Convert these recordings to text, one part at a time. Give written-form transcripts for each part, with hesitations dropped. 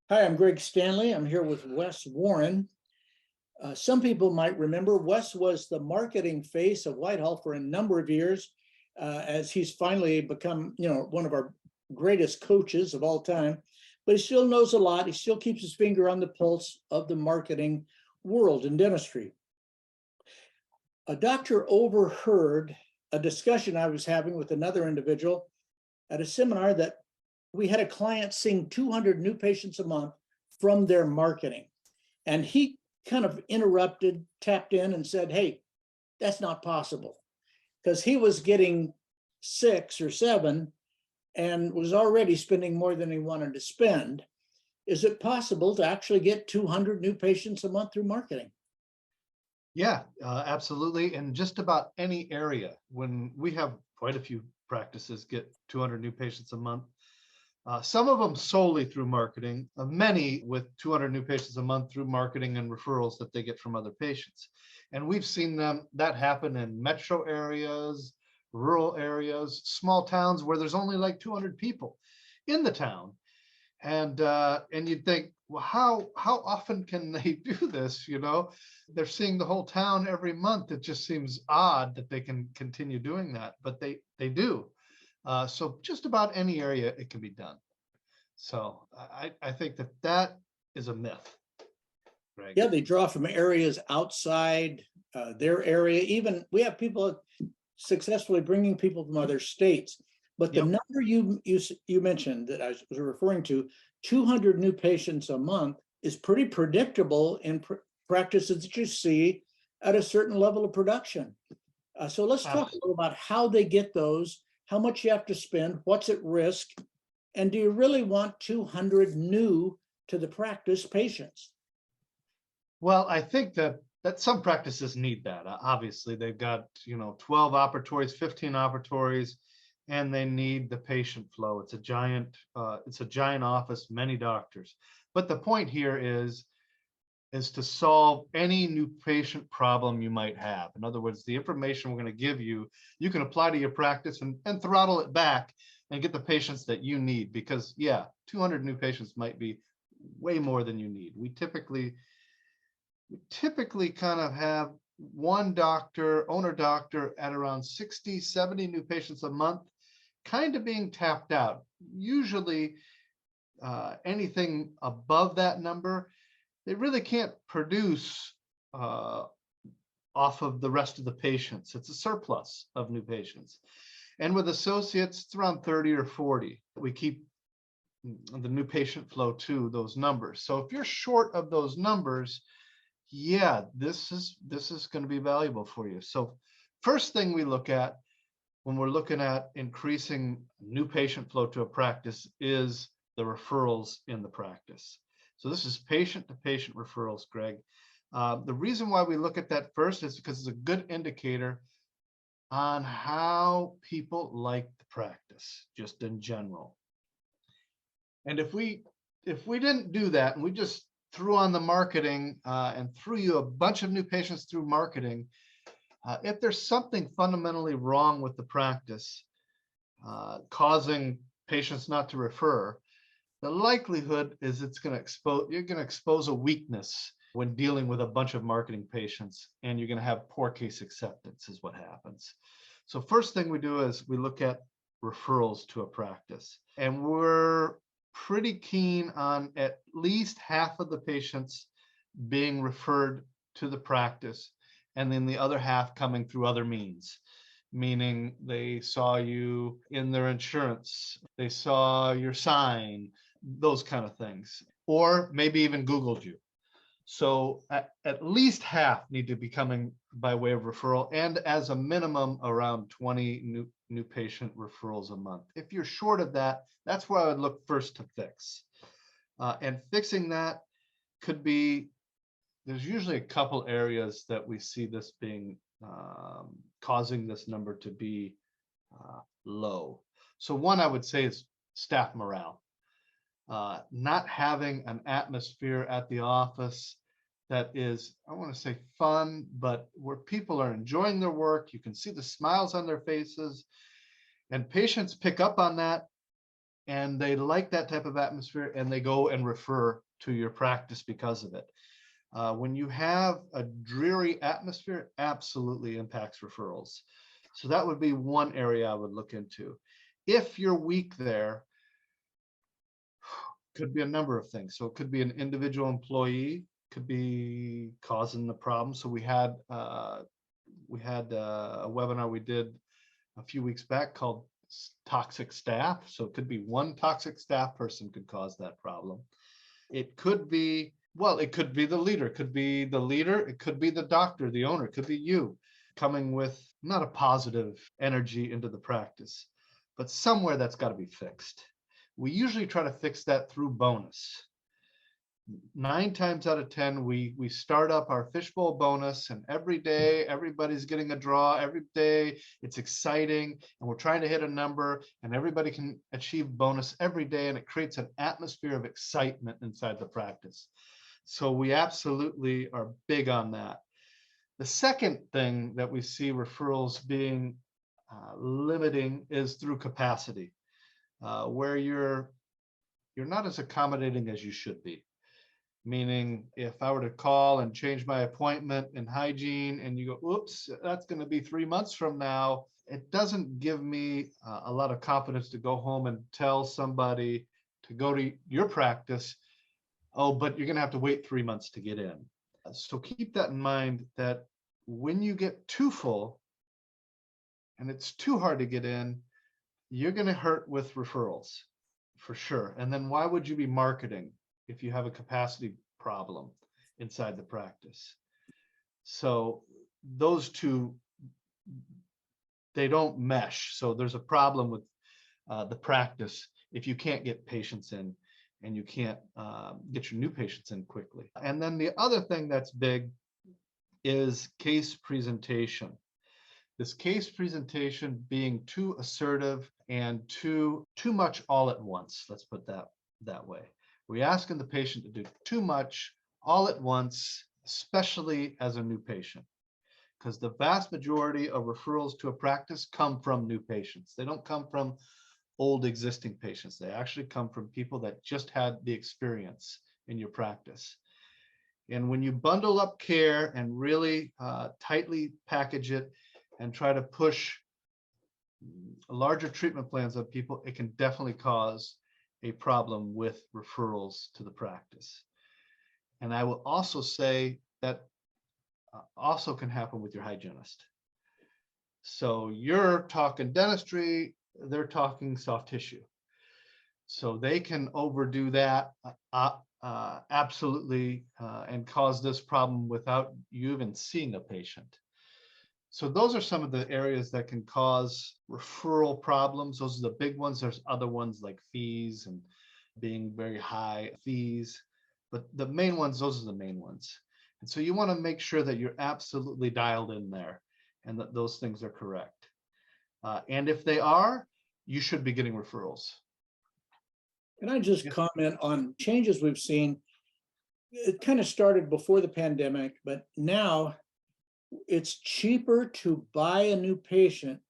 Hi, I'm Greg Stanley. I'm here with Wes Warren. Some people might remember Wes was the marketing face of Whitehall for a number of years, as he's finally become, one of our greatest coaches of all time. But he still knows a lot. He still keeps his finger on the pulse of the marketing world in dentistry. A doctor overheard a discussion I was having with another individual at a seminar that we had a client seeing 200 new patients a month from their marketing. And he kind of interrupted, tapped in, and said, "Hey, that's not possible," because he was getting 6 or 7 and was already spending more than he wanted to spend. Is it possible to actually get 200 new patients a month through marketing? Yeah, absolutely. In just about any area, when we have quite a few practices get 200 new patients a month, some of them solely through marketing, many with 200 new patients a month through marketing and referrals that they get from other patients. And we've seen that happen in metro areas, rural areas, small towns where there's only like 200 people in the town. And you'd think, well, how often can they do this? They're seeing the whole town every month. It just seems odd that they can continue doing that, but they do. So just about any area it can be done. So I think that is a myth, Greg. Yeah, they draw from areas outside their area. Even we have people successfully bringing people from other states. But the Yep. number you mentioned that I was referring to, 200 new patients a month, is pretty predictable in practices that you see at a certain level of production. So let's talk a little about how they get those, how much you have to spend, what's at risk, and do you really want 200 new to the practice patients? Well, I think that some practices need that. Obviously, they've got 12 operatories, 15 operatories, and they need the patient flow. It's a giant office, many doctors. But the point here is to solve any new patient problem you might have. In other words, the information we're going to give you, you can apply to your practice and throttle it back and get the patients that you need. Because yeah, 200 new patients might be way more than you need. We typically kind of have one doctor, owner doctor, at around 60, 70 new patients a month, kind of being tapped out. Usually anything above that number, they really can't produce off of the rest of the patients. It's a surplus of new patients. And with associates, it's around 30 or 40. We keep the new patient flow to those numbers. So if you're short of those numbers, yeah, this is going to be valuable for you. So first thing we look at when we're looking at increasing new patient flow to a practice is the referrals in the practice. So this is patient to patient referrals, Greg. The reason why we look at that first is because it's a good indicator on how people like the practice, just in general. And if we didn't do that and we just threw on the marketing and threw you a bunch of new patients through marketing, if there's something fundamentally wrong with the practice causing patients not to refer, the likelihood is you're going to expose a weakness when dealing with a bunch of marketing patients, and you're going to have poor case acceptance is what happens. So first thing we do is we look at referrals to a practice, and we're pretty keen on at least half of the patients being referred to the practice, and then the other half coming through other means, meaning they saw you in their insurance, they saw your sign, those kind of things, or maybe even Googled you. So at least half need to be coming by way of referral, and as a minimum around 20 new patient referrals a month. If you're short of that, that's where I would look first to fix. And fixing that could be, there's usually a couple areas that we see this being causing this number to be low. So one I would say is staff morale. Not having an atmosphere at the office that is, I want to say fun, but where people are enjoying their work. You can see the smiles on their faces, and patients pick up on that. and they like that type of atmosphere, and they go and refer to your practice because of it. When you have a dreary atmosphere, it absolutely impacts referrals. So that would be one area I would look into. If you're weak there, could be a number of things. So it could be an individual employee, could be causing the problem. So we had a webinar we did a few weeks back called toxic staff. So it could be one toxic staff person could cause that problem. It could be, well, it could be the leader. It could be the leader. It could be the doctor, the owner. It could be you coming with not a positive energy into the practice, but somewhere that's got to be fixed. We usually try to fix that through bonus. 9 times out of 10, we start up our fishbowl bonus, and every day everybody's getting a draw. Every day it's exciting, and we're trying to hit a number, and everybody can achieve bonus every day, and it creates an atmosphere of excitement inside the practice. So we absolutely are big on that. The second thing that we see referrals being limiting is through capacity, where you're not as accommodating as you should be. Meaning, if I were to call and change my appointment in hygiene and you go, oops, that's going to be 3 months from now, it doesn't give me a lot of confidence to go home and tell somebody to go to your practice, oh, but you're going to have to wait 3 months to get in. So keep that in mind, that when you get too full and it's too hard to get in, you're going to hurt with referrals for sure. And then why would you be marketing if you have a capacity problem inside the practice? So those two, they don't mesh. So there's a problem with the practice if you can't get patients in and you can't get your new patients in quickly. And then the other thing that's big is case presentation. This case presentation being too assertive and too much all at once. Let's put that way. We're asking the patient to do too much all at once, especially as a new patient, because the vast majority of referrals to a practice come from new patients. They don't come from old existing patients. They actually come from people that just had the experience in your practice. And when you bundle up care and really tightly package it and try to push larger treatment plans on people, it can definitely cause a problem with referrals to the practice. And I will also say that also can happen with your hygienist. So you're talking dentistry, they're talking soft tissue. So they can overdo that absolutely and cause this problem without you even seeing a patient. So those are some of the areas that can cause referral problems. Those are the big ones. There's other ones like fees and being very high fees, but the main ones, those are the main ones. And so you want to make sure that you're absolutely dialed in there and that those things are correct. And if they are, you should be getting referrals. Can I just comment on changes we've seen? It kind of started before the pandemic, but now it's cheaper to buy a new patient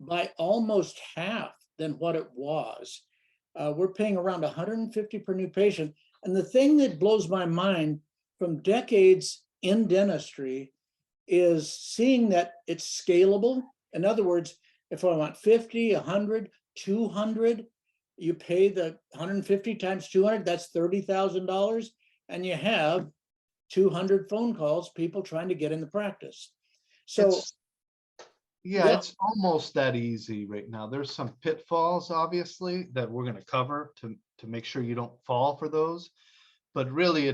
by almost half than what it was. We're paying around $150 per new patient. And the thing that blows my mind from decades in dentistry is seeing that it's scalable. In other words, if I want 50, 100, 200, you pay the 150 times 200, that's $30,000. And you have 200 phone calls, people trying to get in the practice. So it's almost that easy right now. There's some pitfalls, obviously, that we're going to cover to make sure you don't fall for those. But really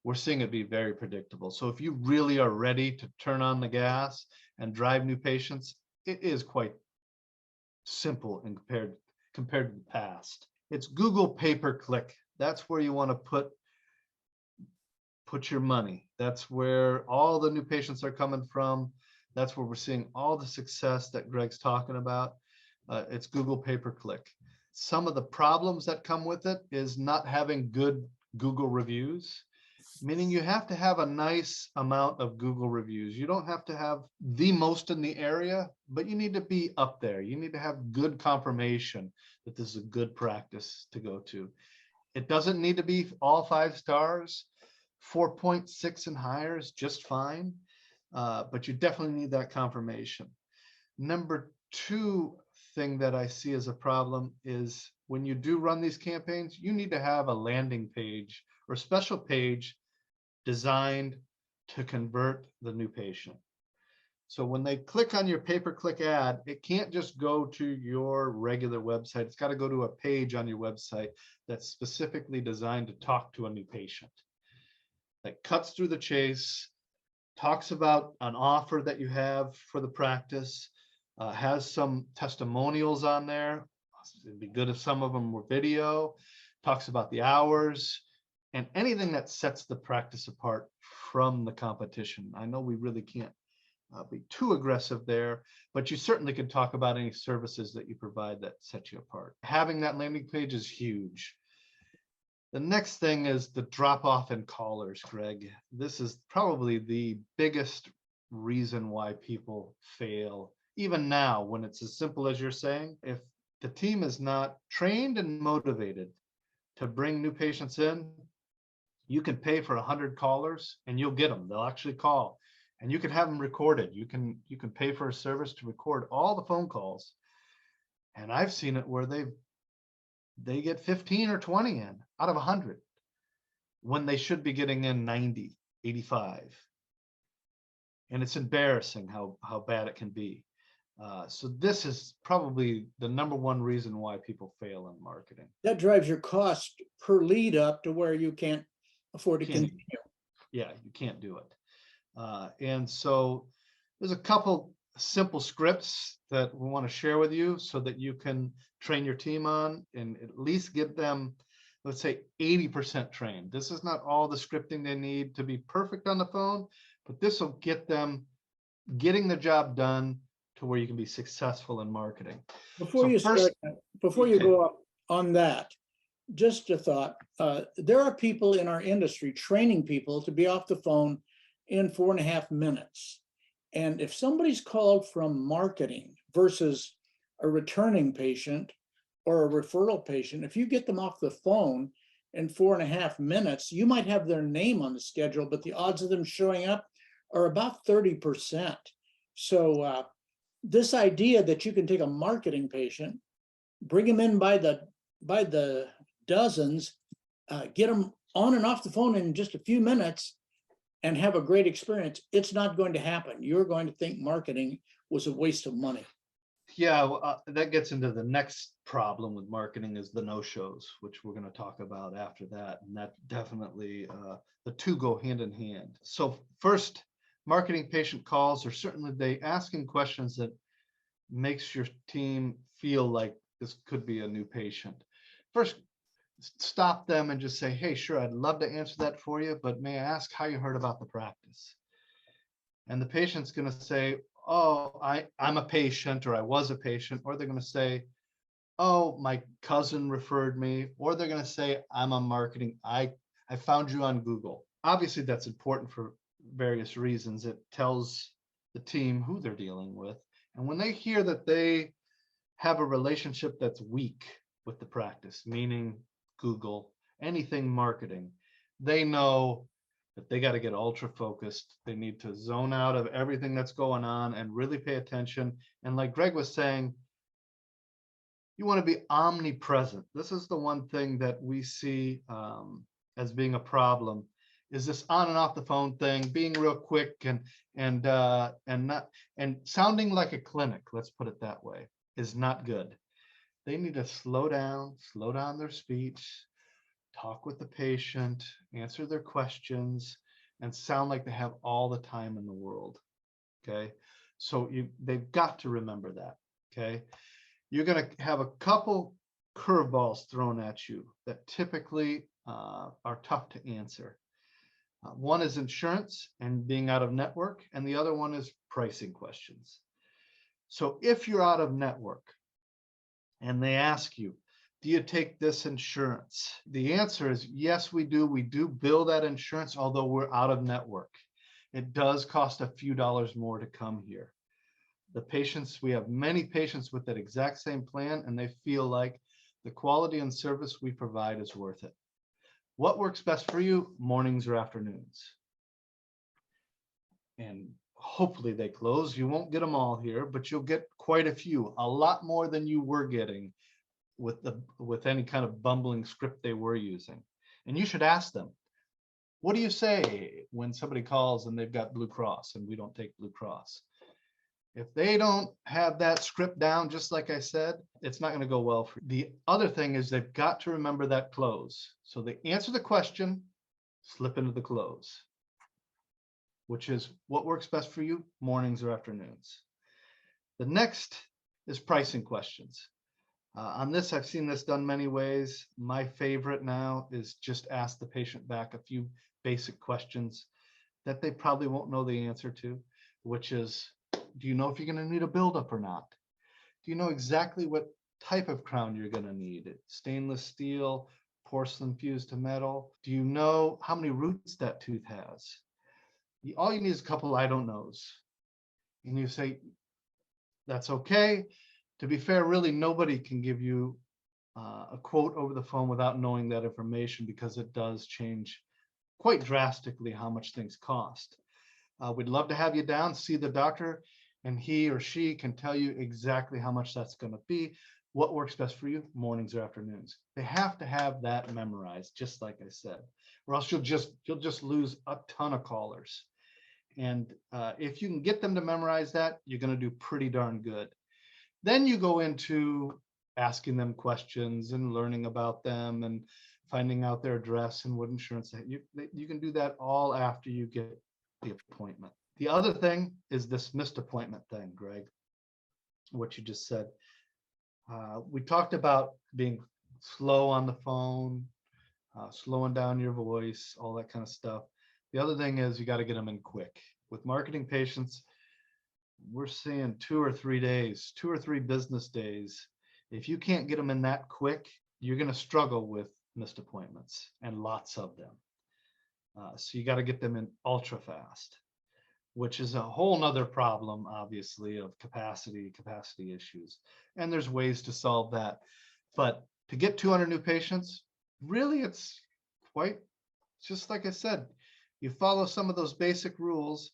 we're seeing it be very predictable. So if you really are ready to turn on the gas and drive new patients, it is quite simple and compared to the past. It's Google pay-per-click. That's where you want to put your money. That's where all the new patients are coming from. That's where we're seeing all the success that Greg's talking about. It's Google pay-per-click. Some of the problems that come with it is not having good Google reviews. meaning you have to have a nice amount of Google reviews. You don't have to have the most in the area, but you need to be up there. You need to have good confirmation that this is a good practice to go to. It doesn't need to be all 5 stars. 4.6 and higher is just fine, but you definitely need that confirmation. Number 2 thing that I see as a problem is when you do run these campaigns, you need to have a landing page or a special page designed to convert the new patient. So when they click on your pay-per-click ad, it can't just go to your regular website. It's got to go to a page on your website that's specifically designed to talk to a new patient. That cuts through the chase, talks about an offer that you have for the practice, has some testimonials on there. It'd be good if some of them were video, talks about the hours, and anything that sets the practice apart from the competition. I know we really can't be too aggressive there, but you certainly can talk about any services that you provide that set you apart. Having that landing page is huge. The next thing is the drop off in callers, Greg. This is probably the biggest reason why people fail, even now when it's as simple as you're saying. If the team is not trained and motivated to bring new patients in, you can pay for 100 callers and you'll get them. They'll actually call, and you can have them recorded. You can pay for a service to record all the phone calls. And I've seen it where they get 15 or 20 in out of 100 when they should be getting in 90, 85. And it's embarrassing how bad it can be. So this is probably the number 1 reason why people fail in marketing. That drives your cost per lead up to where you can't afford to continue. Yeah, you can't do it. And so there's a couple simple scripts that we want to share with you so that you can train your team on and at least get them, let's say 80% trained. This is not all the scripting they need to be perfect on the phone, but this will get them getting the job done to where you can be successful in marketing. Before you go up on that, just a thought. There are people in our industry training people to be off the phone in 4.5 minutes. And if somebody's called from marketing versus a returning patient or a referral patient, if you get them off the phone in 4.5 minutes, you might have their name on the schedule, but the odds of them showing up are about 30%. So this idea that you can take a marketing patient, bring them in by the dozens, get them on and off the phone in just a few minutes and have a great experience, it's not going to happen. You're going to think marketing was a waste of money. Yeah, that gets into the next problem with marketing is the no-shows, which we're going to talk about after that. And that definitely, the two go hand in hand. So first, marketing patient calls are certainly they asking questions that makes your team feel like this could be a new patient. First, stop them and just say, hey, sure, I'd love to answer that for you, but may I ask how you heard about the practice? And the patient's going to say, oh, I'm a patient, or I was a patient, or they're going to say, oh, my cousin referred me, or they're going to say, I'm a marketing, I found you on Google. Obviously, that's important for various reasons. It tells the team who they're dealing with. And when they hear that they have a relationship that's weak with the practice, meaning Google, anything marketing, they know that they got to get ultra focused. They need to zone out of everything that's going on and really pay attention. And like Greg was saying, you want to be omnipresent. This is the one thing that we see as being a problem, is this on and off the phone thing, being real quick and sounding like a clinic, let's put it that way, is not good. They need to slow down their speech, talk with the patient, answer their questions, and sound like they have all the time in the world. Okay, so they've got to remember that. Okay, you're going to have a couple curveballs thrown at you that typically are tough to answer. One is insurance and being out of network, and the other one is pricing questions. So if you're out of network and they ask you, do you take this insurance? The answer is yes, we do. We do bill that insurance, although we're out of network. It does cost a few dollars more to come here. The patients, we have many patients with that exact same plan, and they feel like the quality and service we provide is worth it. What works best for you, mornings or afternoons? And hopefully they close. You won't get them all here, but you'll get quite a few, a lot more than you were getting with any kind of bumbling script they were using. And you should ask them, what do you say when somebody calls and they've got Blue Cross and we don't take Blue Cross? If they don't have that script down, just like I said, it's not going to go well for you. The other thing is they've got to remember that close. So they answer the question, slip into the close, which is what works best for you, mornings or afternoons. The next is pricing questions. On this, I've seen this done many ways. My favorite now is just ask the patient back a few basic questions that they probably won't know the answer to, which is, do you know if you're going to need a buildup or not? Do you know exactly what type of crown you're going to need? Stainless steel, porcelain fused to metal? Do you know how many roots that tooth has? All you need is a couple I don't knows. And you say, that's okay. To be fair, really nobody can give you a quote over the phone without knowing that information, because it does change quite drastically how much things cost. We'd love to have you down, see the doctor, and he or she can tell you exactly how much that's going to be, what works best for you, mornings or afternoons. They have to have that memorized, just like I said, or else you'll just lose a ton of callers. And if you can get them to memorize that, you're going to do pretty darn good. Then you go into asking them questions and learning about them and finding out their address and what insurance. You can do that all after you get the appointment. The other thing is this missed appointment thing, Greg, what you just said. We talked about being slow on the phone, slowing down your voice, all that kind of stuff. The other thing is you got to get them in quick. With marketing patients, we're seeing 2 or 3 days, 2 or 3 business days. If you can't get them in that quick, you're going to struggle with missed appointments, and lots of them. So you got to get them in ultra fast, which is a whole nother problem, obviously, of capacity issues. And there's ways to solve that. But to get 200 new patients, really, it's just like I said, you follow some of those basic rules.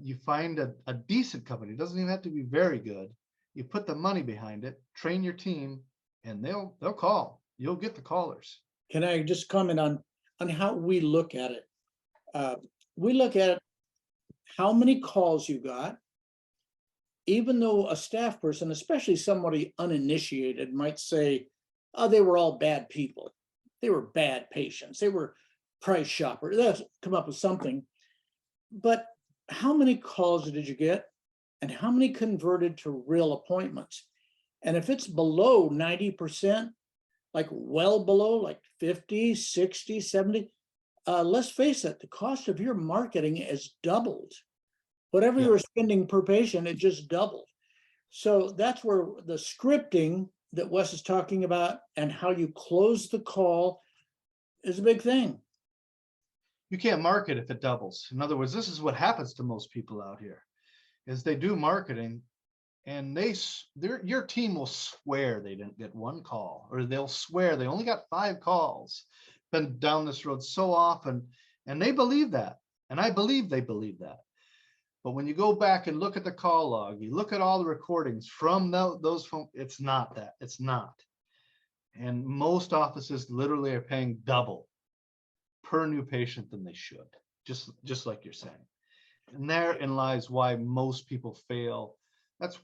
You find a decent company. It doesn't even have to be very good. You put the money behind it, train your team, and they'll call. You'll get the callers. Can I just comment on how we look at it? We look at it, how many calls you got, even though a staff person, especially somebody uninitiated, might say, oh, they were all bad people. They were bad patients. They were price shoppers. They'll come up with something. But how many calls did you get, and how many converted to real appointments? And if it's below 90%, like well below, like 50, 60, 70, let's face it, the cost of your marketing has doubled. Whatever you were spending per patient, it just doubled. So that's where the scripting that Wes is talking about and how you close the call is a big thing. You can't market if it doubles. In other words, this is what happens to most people out here, is they do marketing and your team will swear they didn't get 1 call, or they'll swear they only got 5 calls. Been down this road so often, and they believe that. And I believe they believe that. But when you go back and look at the call log, you look at all the recordings from those phones, it's not that. It's not. And most offices literally are paying double per new patient than they should, just like you're saying. And therein lies why most people fail. That's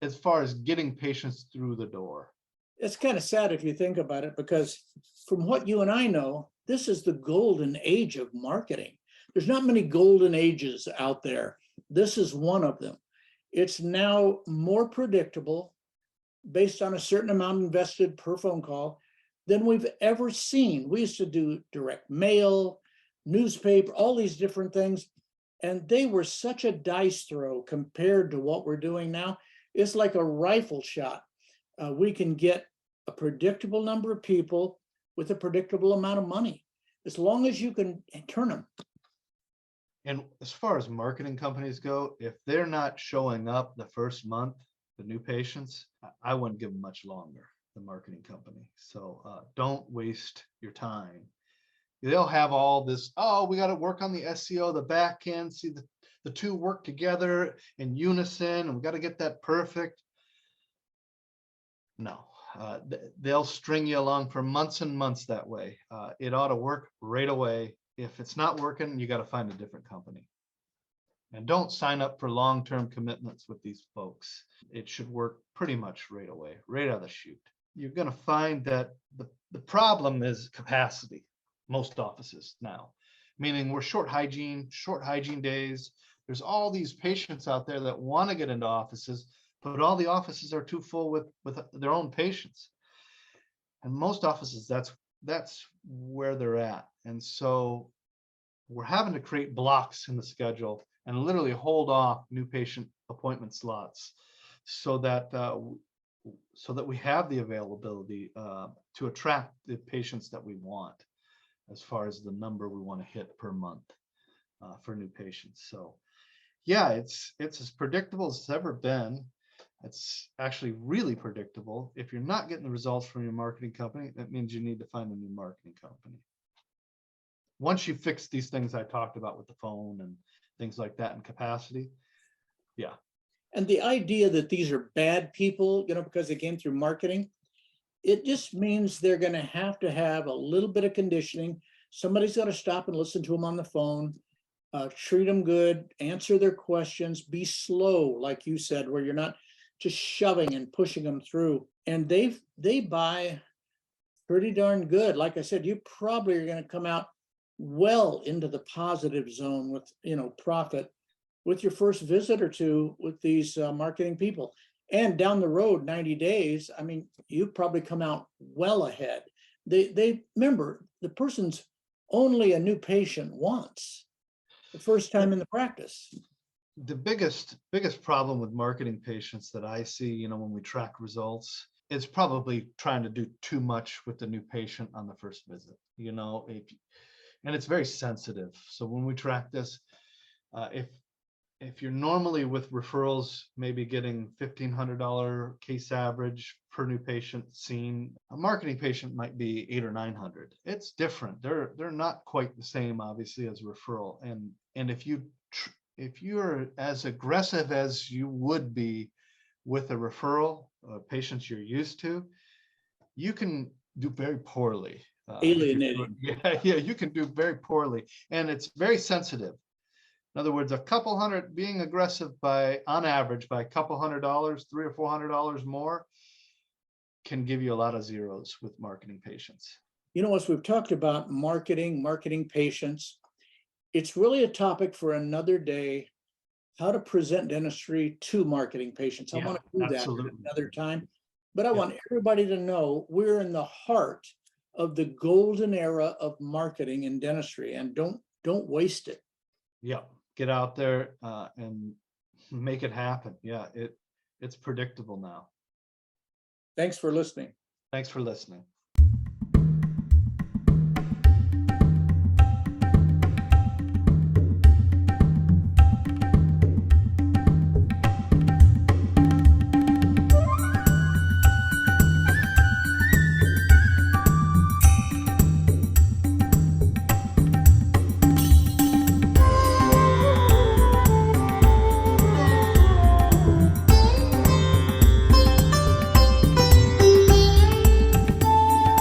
as far as getting patients through the door. It's kind of sad if you think about it, because from what you and I know, this is the golden age of marketing. There's not many golden ages out there. This is one of them. It's now more predictable based on a certain amount invested per phone call than we've ever seen. We used to do direct mail, newspaper, all these different things, and they were such a dice throw compared to what we're doing now. It's like a rifle shot. We can get a predictable number of people with a predictable amount of money, as long as you can turn them. And as far as marketing companies go, if they're not showing up the first month, the new patients, I wouldn't give them much longer, the marketing company. So don't waste your time. They'll have all this, oh, we got to work on the SEO, the back end, see the two work together in unison, and we got to get that perfect. No, they'll string you along for months and months that way. It ought to work right away. If it's not working, you got to find a different company. And don't sign up for long-term commitments with these folks. It should work pretty much right away, right out of the chute. You're going to find that the problem is capacity, most offices now, meaning we're short hygiene days. There's all these patients out there that want to get into offices, but all the offices are too full with their own patients. And most offices, that's where they're at. And so we're having to create blocks in the schedule and literally hold off new patient appointment slots so that we have the availability to attract the patients that we want, as far as the number we want to hit per month for new patients. So yeah, it's as predictable as it's ever been. It's actually really predictable. If you're not getting the results from your marketing company, that means you need to find a new marketing company. Once you fix these things I talked about with the phone and things like that and capacity, yeah. And the idea that these are bad people, because they came through marketing, it just means they're going to have a little bit of conditioning. Somebody's got to stop and listen to them on the phone, treat them good, answer their questions, be slow, like you said, where you're not just shoving and pushing them through. And they buy pretty darn good. Like I said, you probably are going to come out well into the positive zone with, profit with your first visit or two with these marketing people. And down the road, 90 days, I mean, you probably come out well ahead. They remember, the person's only a new patient once, the first time in the practice. The biggest problem with marketing patients that I see, when we track results, is probably trying to do too much with the new patient on the first visit. And it's very sensitive. So when we track this, if you're normally with referrals, maybe getting $1,500 case average per new patient seen, a marketing patient might be $800 or $900. It's different. They're not quite the same, obviously, as a referral. And if you're as aggressive as you would be with a referral, patients you're used to, you can do very poorly. Alienating. Yeah, you can do very poorly, and it's very sensitive. In other words, a couple hundred, being aggressive on average by a couple $100, $300 or $400 more, can give you a lot of zeros with marketing patients. As we've talked about marketing patients, it's really a topic for another day, how to present dentistry to marketing patients. I want to do that another time, but I want everybody to know we're in the heart of the golden era of marketing in dentistry, and don't waste it. Yeah, get out there and make it happen. Yeah, it's predictable now. Thanks for listening. Thanks for listening.